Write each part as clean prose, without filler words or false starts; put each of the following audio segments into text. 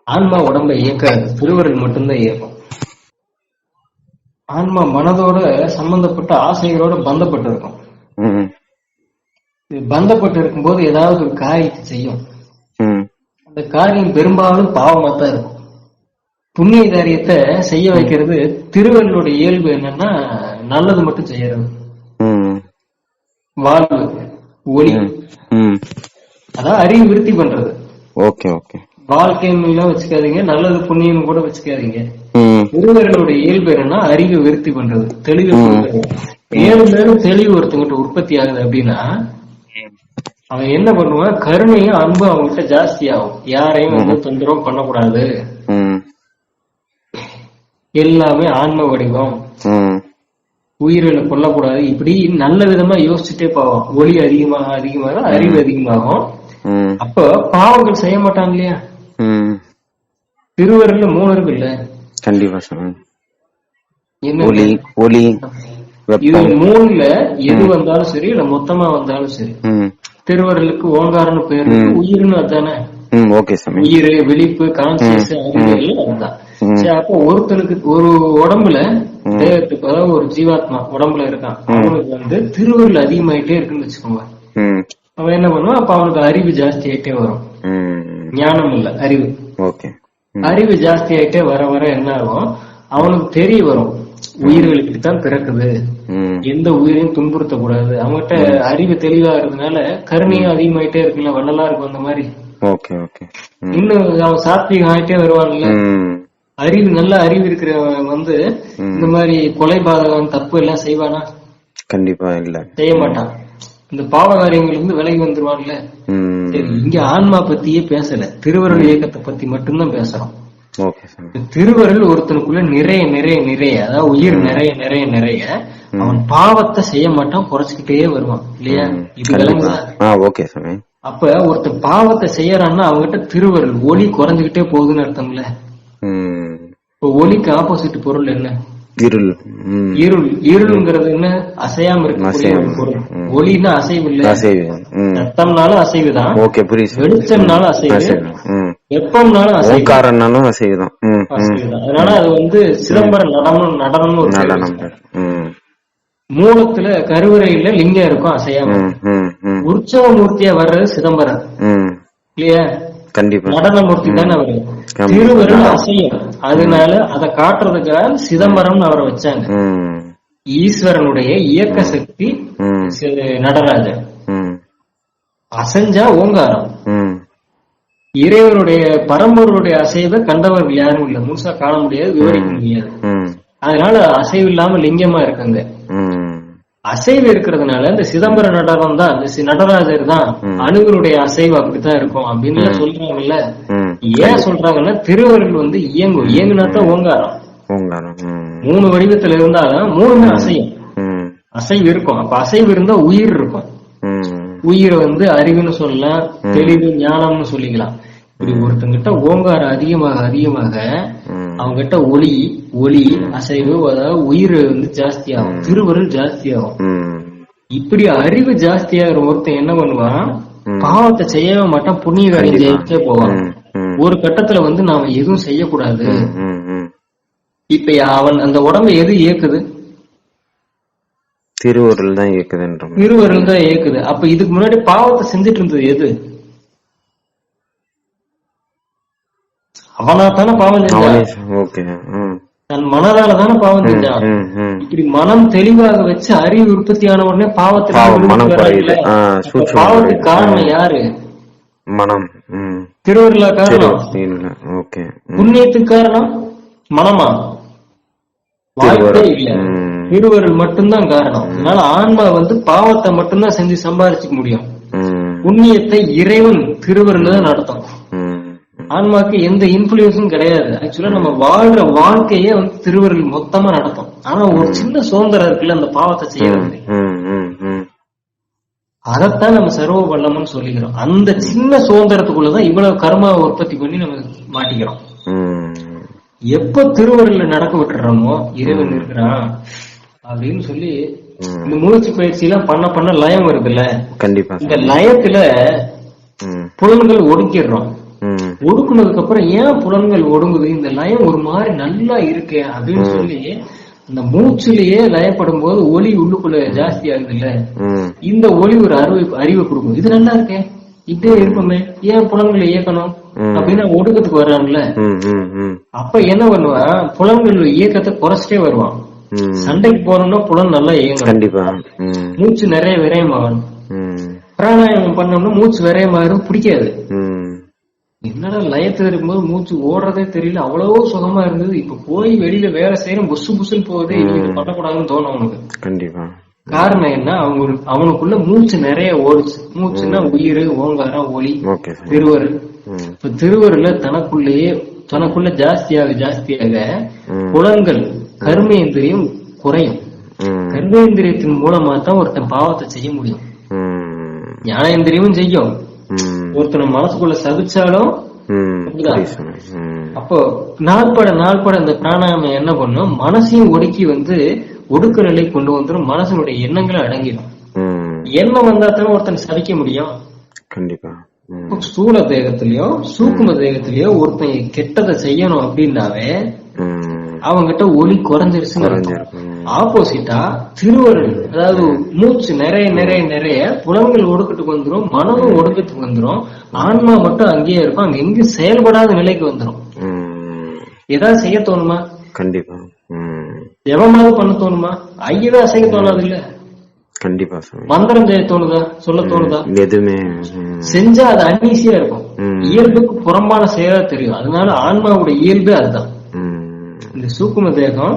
ஆன்மா உடம்பை இயக்காது, திருவருள் மட்டும்தான் இயக்கும். ஆன்மா மனதோட சம்பந்தப்பட்ட ஆசைகளோட பந்தப்பட்டு இருக்கும். பந்தப்பட்டு இருக்கும் போது ஏதாவது ஒரு காரியத்தை செய்யும். அந்த காரியம் பெரும்பாலும் பாவமா தான் இருக்கும். புண்ணிய காரியத்தை செய்ய வைக்கிறது திருவருளுடைய இயல்பு என்னன்னா நல்லது மட்டும் செய்யறது. வாழ்வு ஒளி, அதான் அறிவு விருத்தி பண்றது. வாழ்க்கைன்னு வச்சுக்காதீங்க, நல்லது புண்ணியம் கூட வச்சுக்காதீங்க. திருவருளுடைய இயல்பு என்னன்னா அறிவை விருத்தி பண்றது, தெளிவு. மேலும் மேலும் தெளிவு ஒருத்தங்கிட்ட உற்பத்தி ஆகுது அப்படின்னா அவன் என்ன பண்ணுவான், கருணையும் அன்பு அவங்ககிட்ட ஜாஸ்தி ஆகும். யாரையும் வந்து தொந்தரவு பண்ணக்கூடாது, எல்லாமே ஆன்ம வடிவம், உயிர்களை கொல்லக்கூடாது, இப்படி நல்ல விதமா யோசிச்சுட்டே போவோம். ஒளி அதிகமாக அதிகமாக அறிவு அதிகமாகும். அப்ப பாவங்கள் செய்ய மாட்டான் இல்லையா? திருவருள்ல 3 இருக்கு இல்ல? கண்டிப்பா. இது 3ல எது வந்தாலும் சரி, இல்ல மொத்தமா வந்தாலும் சரி, திருவருளுக்கு ஓங்காரன்னு பேரு, உயிர்னு அதுதானே. உயிர், விழிப்பு, கான்சியஸ், அறிவு அதுதான். சரி, அப்போ ஒருத்தனுக்கு ஒரு உடம்புல தேகத்துக்கு, அதாவது ஒரு ஜீவாத்மா உடம்புல இருக்கான், அவனுக்கு வந்து திருவருள் அதிகமாயிட்டே இருக்குன்னு வச்சுக்கோங்க. அவன் என்ன பண்ணுவான், அப்ப அவனுக்கு அறிவு ஜாஸ்தி ஆயிட்டே வரும். ஞானம் இல்ல, அறிவு. அறிவு ஜாஸ்தி ஆயிட்டே வர வர என்ன ஆகும், அவனுக்கு தெரிய வரும் உயிர்களுக்கு தான் பிறக்குது, எந்த உயிரையும் துன்புறுத்த கூடாது. அவங்ககிட்ட அறிவு தெளிவா இருக்கிறதுனால கருணையும் அதிகமாயிட்டே இருக்குல்ல, வள்ளலா இருக்கும் அந்த மாதிரி. இன்னும் அவன் சாத்வீகம் ஆயிட்டே வருவான்ல. அறிவு, நல்ல அறிவு இருக்கிறவன் வந்து இந்த மாதிரி கொலை பாதகம் தப்பு எல்லாம் செய்வானா? கண்டிப்பா இல்ல, செய்ய மாட்டான். இந்த பாவ காரியங்கள் இருந்து விலகி வந்துருவான்ல. சரி, இங்க ஆன்மா பத்தியே பேசல, திருவருள் இயக்கத்தை பத்தி மட்டும்தான் பேசுறோம். திருவருள் ஒருத்தனுக்குள்ள நிறைய நிறைய நிறைய, அதாவது உயிர் நிறைய நிறைய நிறைய, அவன் பாவத்தை செய்ய மாட்டான், குறைச்சுக்கிட்டே வருவான் இல்லையா? இது விளங்குதா? அப்ப ஒருத்தன் பாவத்தை செய்யறான்னா அவங்ககிட்ட திருவருள் ஒளி குறைஞ்சுக்கிட்டே போகுதுன்னு அர்த்தம்ல. இப்ப ஒளிக்கு ஆப்போசிட் பொருள் என்ன? இருள். இருள், இருளுங்கிறது என்ன? அசையாம இருக்கு பொருள். ஒளின்னா அசைவு இல்ல, சத்தம்னாலும் அசைவுதான், வெளிச்சம்னாலும் அசைவு, வெப்பம்னாலும் அசைவுதான், அசைவுதான். அதனால அது வந்து சிதம்பரம் நடனம்னு ஒரு மூலத்துல கருவறையில லிங்கம் இருக்கும் அசையாம. உற்சவ மூர்த்தியா வர்றது சிதம்பரம் இல்லையா? நடன மூர்த்தி தானே அவரு. திருவருள் அசையும், அதனால அதை காட்டுறதுக்காக சிதம்பரம் அவரை வச்சாங்க. ஈஸ்வரனுடைய இயக்க சக்தி நடராஜன், அசைஞ்சா ஓங்காரம். இறைவனுடைய பரம்பொருளுடைய அசைவை கண்டவர்கள் யாரும் இல்ல, முழுசா காண முடியாது, விவரிக்க முடியாது. அதனால அசைவு இல்லாம லிங்கமா இருக்குங்க. அசைவு இருக்கிறதுனால இந்த சிதம்பர நடனம் தான், நடராஜர் தான் அணுகளுடைய அசைவு அப்படித்தான் இருக்கும் அப்படின்னு சொல்றாங்கல்ல. ஏன் சொல்றாங்கன்னா திருவருள் வந்து இயங்கும், இயங்குனாத்தான் ஓங்காரம். 3 வடிவத்துல இருந்தாலும் 3மே அசையும், அசைவு இருக்கும். அப்ப அசைவு இருந்தா உயிர் இருக்கும். உயிரை வந்து அறிவுன்னு சொல்லலாம், தெளிவு ஞானம்னு சொல்லிக்கலாம். இப்படி ஒருத்தங்கிட்ட ஓங்காரம் அதிகமாக அதிகமாக அவங்கிட்ட ஒளி ஒளி அசைவு, அதாவது உயிர் வந்து ஜாஸ்தி ஆகும், திருவருள் ஜாஸ்தி ஆகும். இப்படி அறிவு ஜாஸ்தியாகிற ஒருத்தன் என்ன பண்ணுவான், பாவத்தை செய்யவே மாட்டான், புண்ணிய காரியம் ஜெயிச்சே போவான். ஒரு கட்டத்துல வந்து நாம எதுவும் செய்யக்கூடாது. இப்ப அவன் அந்த உடம்பை எது இயக்குது? திருவருள் தான் இயக்குது. திருவருள் தான் இயக்குது. அப்ப இதுக்கு முன்னாடி பாவத்தை செஞ்சுட்டு இருந்தது எது? அவனா தானே பாவம் செஞ்சான், தன் மனதால தானே பாவம் செஞ்சான். இப்படி மனம் தெளிவாக வச்சு அறிவு உற்பத்தியான உடனே பாவத்துக்கு காரணம் யாரு? மனம். திருவருளா காரணம்? புண்ணியத்துக்கு காரணம் மனமா? வாய்ப்பே இல்ல, திருவருள் மட்டும்தான் காரணம். அதனால ஆன்மா வந்து பாவத்தை மட்டும்தான் செஞ்சு சம்பாதிச்சுக்க முடியும். புண்ணியத்தை இறைவன் திருவருள் தான் நடத்தும். ஆன்மாக்கு எந்த இன்ஃபுளுன்ஸும் கிடையாது. ஆக்சுவலா நம்ம வாழ்ற வாழ்க்கையே வந்து திருவருள் மொத்தமா நடத்தும். ஆனா ஒரு சின்ன சுதந்திரம் இருக்குல்ல அந்த பாவத்தை செய்யறது, அதைத்தான் நம்ம சர்வ வல்லம்னு சொல்லிக்கிறோம். அந்த சின்ன சுதந்திரத்துக்குள்ளதான் இவ்வளவு கர்மாவை உற்பத்தி பண்ணி நம்ம மாட்டிக்கிறோம். எப்ப திருவருள்ல நடக்க விட்டுறோமோ இறைவன் இருக்கிறான் அப்படின்னு சொல்லி இந்த மூச்சு பயிற்சி எல்லாம் பண்ண பண்ண லயம் வருதுல்ல. கண்டிப்பா இந்த லயத்துல புலன்கள் ஒடுக்கிடுறோம். ஒடுக்குனதுக்கு அப்புறம் ஏன் புலன்கள் ஒடுங்குது, இந்த லயம் ஒரு மாதிரி நல்லா இருக்கு அப்படின்னு சொல்லி இந்த மூச்சுலயே லயப்படும் போது ஒலி உள்ளுக்குள்ள ஜாஸ்தி ஆகுது இல்ல, இந்த ஒலி ஒரு அறிவை கொடுக்கும். இது நல்லா இருக்கே, இப்படியே இருப்போமே, ஏன் புலன்களை இயக்கணும் அப்படின்னு ஒடுக்கத்துக்கு வர்றான்ல. அப்ப என்ன பண்ணுவான், புலன்கள் இயக்கத்தை குறைச்சிட்டே வருவான். சண்டைக்கு போறோம்னா புலன் நல்லா இயங்கும், கண்டிப்பா மூச்சு நிறைய விரயமாகணும். பிராணாயாமம் பண்ணோம்னா மூச்சு விரயமாகும், பிடிக்காது. என்னடா லயத்துல இருக்கும்போது மூச்சு ஓடுறதே தெரியல, அவ்வளவோ சுகமா இருந்தது, இப்ப போய் வெளியில வேலை செய்யற புசு புசுன்னு போகுதே, இது பண்ணக்கூடாதுன்னு தோணும் அவனுக்கு. கண்டிப்பா காரணம் என்ன, அவனுக்குள்ள மூச்சு நிறைய ஓடுச்சு. மூச்சுன்னா உயிர், ஓங்காரம், ஒளி, திருவருள். இப்ப திருவருள்ல தனக்குள்ள ஜாஸ்தியாக புலன்கள் கர்மேந்திரியம் குறையும். கர்மேந்திரியத்தின் மூலமா தான் ஒருத்தன் பாவத்தை செய்ய முடியும். ஞானேந்திரியமும் செய்யும், ஒருத்தனை மனசுக்குள்ள சபிச்சாலும். அப்போ நாள்பட இந்த பிராணாயாமம் என்ன பண்ணும், மனசையும் ஒடுக்கி ஒடுக்க நிலை கொண்டு வந்துடும். மனசனுடைய எண்ணங்களை அடங்கிடும். எண்ணம் வந்தா தானே ஒருத்தன் சபிக்க முடியும். கண்டிப்பா ஸ்தூல தேகத்திலயோ சூக்கும தேகத்திலயோ ஒருத்தன் கெட்டதை செய்யணும் அப்படின்னாவே அவங்கிட்ட ஒளி குறைஞ்சிருச்சு. ஆப்போசிட்டா திருவருள், அதாவது மூச்சு நிறைய நிறைய நிறைய புலன்கள் ஒடுக்கத்துக்கு வந்துடும், மனமும் ஒடுக்கத்துக்கு வந்துடும், ஆன்மா மட்டும் அங்கேயே இருக்கும், அங்க எங்கேயும் செயல்படாத நிலைக்கு வந்துடும். ஏதாவது செய்ய தோணுமா? கண்டிப்பா. எவமாவது பண்ண தோணுமா? ஐயதான் செய்ய தோணாது இல்ல. கண்டிப்பா. மந்திரம் செய்ய தோணுதா, சொல்ல தோணுதா? எதுவுமே செஞ்சா அது அன்ஈசியா இருக்கும், இயல்புக்கு புறம்பான செயலா தெரியும். அதனால ஆன்மாவுடைய இயல்பு அதுதான். இந்த சூக்கும தேகம்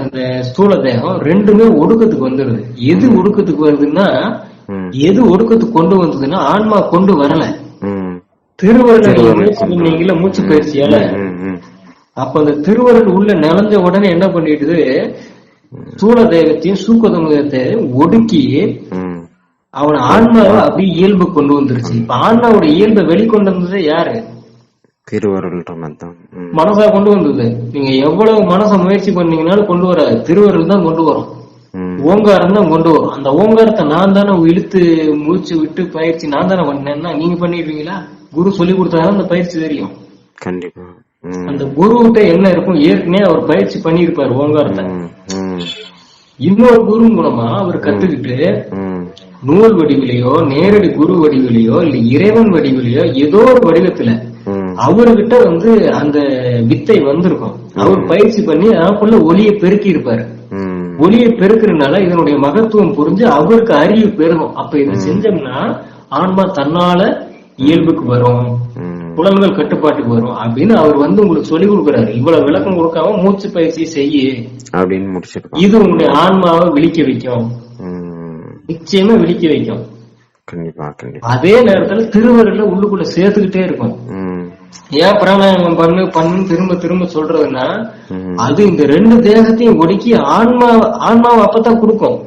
இந்த ஸ்தூல தேகம் ரெண்டுமே ஒடுக்கத்துக்கு வந்துருது. எது ஒடுக்கத்துக்கு வருதுன்னா, எது ஒடுக்கத்துக்கு கொண்டு வந்ததுன்னா ஆன்மா கொண்டு வரல. திருவருள் மூச்சு பயிற்சியால அப்ப அந்த திருவருள் உள்ள நிலஞ்ச உடனே என்ன பண்ணிடுது, ஸ்தூல தேகத்தையும் சூக்குமத்தையும் ஒடுக்கி அவன் ஆன்மாவை அப்படியே இயல்பு கொண்டு வந்துருச்சு. இப்ப ஆன்மாவோட இயல்பை வெளிக்கொண்டு வந்தது யாரு? திருவருள். மனசா கொண்டு வந்தது. நீங்க எவ்வளவு மனச முயற்சி பண்ணீங்கன்னாலும் கொண்டு வராது, திருவருள் தான் கொண்டு வரும், ஓங்காரம் தான் கொண்டு வரும். அந்த ஓங்காரத்தை நான் தானே இழுத்து மூச்சு விட்டு பயிற்சி நான் தானே பண்ணேன்னா நீங்க பண்ணிடுவீங்களா? குரு சொல்லி கொடுத்தாதான் அந்த பயிற்சி தெரியும். கண்டிப்பா. அந்த குருகிட்ட என்ன இருக்கும், ஏற்கனவே அவர் பயிற்சி பண்ணிருப்பாரு ஓங்காரத்தை. இன்னொரு குரு மூலமா அவர் கத்துக்கிட்டு நூல் வடிவிலையோ நேரடி குரு வடிவிலையோ இல்ல இறைவன் வடிவிலையோ ஏதோ ஒரு வடிவத்துல அவர்கிட்ட அந்த வித்தை வந்திருக்கும். அவர் பயிற்சி பண்ணி அதற்குள்ள ஒளியை பெருக்கி இருப்பாரு. ஒளியை பெருக்கிறதுனால இதனுடைய மகத்துவம் புரிஞ்சு அவருக்கு அறிவு பெருகும். அப்ப இதை செஞ்சோம்னா ஆன்மா தன்னால இயல்புக்கு வரும், புலன்கள் கட்டுப்பாட்டுக்கு வரும் அப்படின்னு அவர் உங்களுக்கு சொல்லி கொடுக்குறாரு. இவ்வளவு விளக்கம் கொடுக்காம மூச்சு பயிற்சி செய்ய அப்படின்னு முடிச்சிருக்கோம். இது உங்களுடைய ஆன்மாவை விழிக்க வைக்கும், நிச்சயமா விழிக்க வைக்கும். அதே நேரத்துல திருவருள்ல உள்ளுக்குள்ள சேர்த்துக்கிட்டே இருக்கும். ஏன் பிராணாயாமம் பண்ணு திரும்ப திரும்ப சொல்றதுன்னா, அது இந்த ரெண்டு தேகத்தையும் ஒடுக்கி ஆன்மாவை அப்பதான் கொடுக்கும்.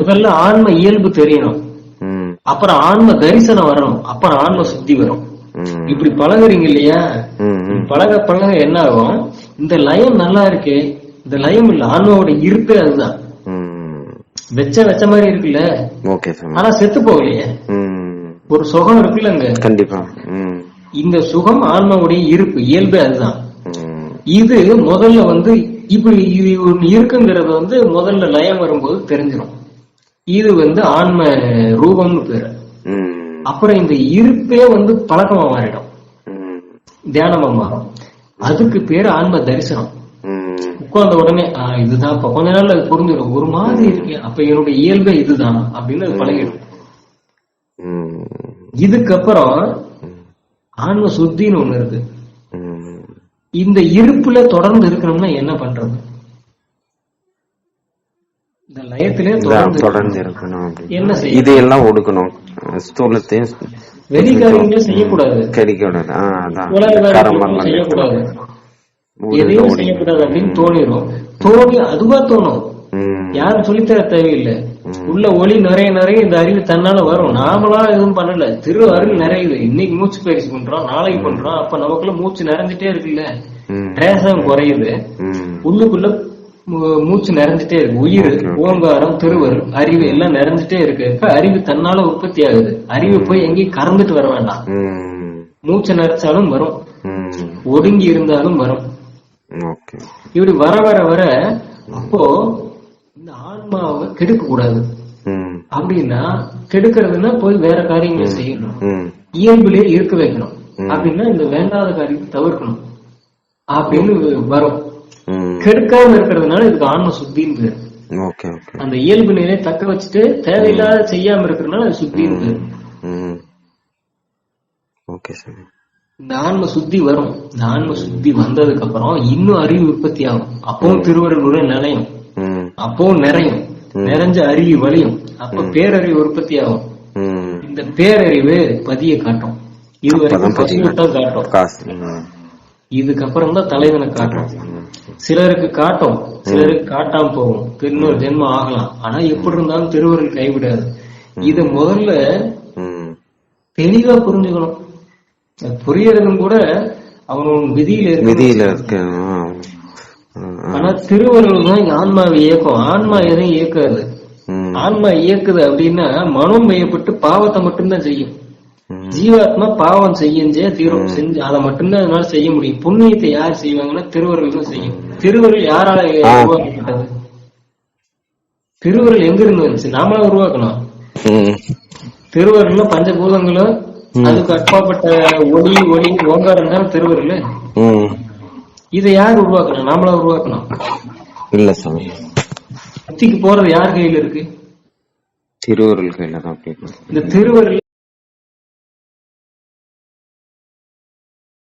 முதல்ல ஆன்ம இயல்பு தெரியணும், அப்புறம் ஆன்ம தரிசனம் வரணும், அப்புறம் ஆன்ம சுத்தி வரும். இப்படி பழகுறீங்க இல்லையா, பழக பழக என்ன ஆகும், இந்த லயம் நல்லா இருக்கு, இந்த லயம் இல்ல ஆன்மாவோட இருப்பே அதுதான். வெச்ச மாதிரி இருக்குல்ல, ஆனா செத்து போகலையே, ஒரு சுகம் இருக்குல்ல அங்க. கண்டிப்பா இந்த சுகம் ஆன்மாவுடைய இருப்பு இயல்பே அதுதான். இது முதல்ல இப்படி இது இருக்குங்கிறது முதல்ல லயம் வரும்போது தெரிஞ்சிடும். இது ஆன்ம ரூபம்னு பேரு. அப்புறம் இந்த இருப்பே பழக்கமா மாறிடும், தியானமா மாறும். அதுக்கு பேரு ஆன்ம தரிசனம். உட்கார்ந்த உடனே இதுதான், கொஞ்ச நாள்ல அது புரிஞ்சிடும், ஒரு மாதிரி இருக்கு, அப்ப என்னுடைய இயல்பே இதுதான் அப்படின்னு அது பழகிடும். இதுக்கப்புறம் ஆன்ம சுத்தின்னு ஒண்ணு இருக்கு. இந்த இருப்புல தொடர்ந்து இருக்கணும்னா என்ன பண்றது? இந்த லயத்திலே தொடர்ந்து இருக்கணும். என்ன செய்ய, இதையெல்லாம் ஒடுக்கணும். ஸ்தூலத்தையும் வெளிக்காரியங்களையும் செய்யக்கூடாது, செய்யக்கூடாது, எதையும் செய்யக்கூடாது அப்படின்னு தோணி அதுவா தோணும். யாரும் சொல்லித்தர தேவையில்லை. உள்ள ஒளி நிறைய நிறைய இந்த அறிவு தன்னால வரும். நாமளா எதுவும் பண்ணல, திரு அருள் நிறையுது. இன்னைக்கு மூச்சு பயிற்சி பண்றோம், நாளைக்கு பண்றோம், அப்ப நமக்குள்ள மூச்சு நிறைஞ்சிட்டே இருக்குல்ல, ரேசம் குறையுது, உள்ளுக்குள்ள மூச்சு நிறைஞ்சிட்டே இருக்கு. உயிர், ஓங்காரம், திருவருள், அறிவு எல்லாம் நிறைஞ்சிட்டே இருக்கு. அறிவு தன்னால உற்பத்தி ஆகுது. அறிவு போய் எங்கேயும் கறந்துட்டு வர வேண்டாம். மூச்சை நரைச்சாலும் வரும், ஒடுங்கி இருந்தாலும் வரும். இப்படி வர வர வர அப்போ இந்த ஆன்மாவை கெடுக்க கூடாது. அப்படின்னா கெடுக்கிறதுனா போய் வேற காரியங்களை செய்யணும், இயல்புலயே இருக்க வைக்கணும். அப்படின்னா இந்த வேண்டாத காரியத்தை தவிர்க்கணும் அப்படின்னு வரும். கெடுக்காம இருக்கிறதுனால இதுக்கு ஆன்ம சுத்தின்னு பேரு. அந்த இயல்பு நிலையை தக்க வச்சுட்டு தேவையில்லாத செய்யாம இருக்கிறதுனால அது சுத்தின்னு பேரு. இந்த ஆன்ம சுத்தி வரும். இந்த ஆன்ம சுத்தி வந்ததுக்கு அப்புறம் இன்னும் அறிவு உற்பத்தி ஆகும். அப்பவும் திருவருள் நிலையும், அப்பவும் நிறையும், நிறைஞ்ச அறிவு வலியும். அப்ப பேரறிவு உற்பத்தி ஆகும். இந்த பேரறிவு பதிய காட்டும். இதுவரைக்கும் காட்டும், இதுக்கப்புறம் தான் தலைவனை காட்டும். சிலருக்கு காட்டும், சிலருக்கு காட்டாம போகும், இன்னொரு ஜென்மம் ஆகலாம். ஆனா எப்படி இருந்தாலும் திருவருள் கைவிடாது. இத முதல்ல தெளிவா புரிஞ்சுக்கணும். புரியறதும் கூட அவனோட விதியில இருக்கு. ஆனா திருவருள் தான் ஆன்மாவை இயக்கும். ஆன்மா எதையும் இயக்காது. ஆன்மா இயக்குது அப்படின்னா மனம் மையப்பட்டு பாவத்தை மட்டும்தான் செய்யும். ஜீவாத்மா பாவம் செய்ய தீரம் செஞ்சு அதை மட்டும்தான் அதனால செய்ய முடியும். புண்ணியத்தை யார் செய்வாங்கன்னா திருவருள் தான் செய்யும். திருவருள் யாரால உருவாக்கப்பட்டது? திருவருள் எங்க இருந்து வந்துச்சு? நாமளா உருவாக்கணும். திருவருள்ல பஞ்சபூதங்களும் அதுக்கு அப்பாற்பட்ட ஒளி ஒளி ஓங்காரம் தான் திருவருள். இதை யார் உருவாக்கணும்? நாமளா உருவாக்கணும். இல்ல சாமி, முக்திக்கு போறது யார் கையில இருக்கு? திருவருள் கையில தான். இந்த திருவருள்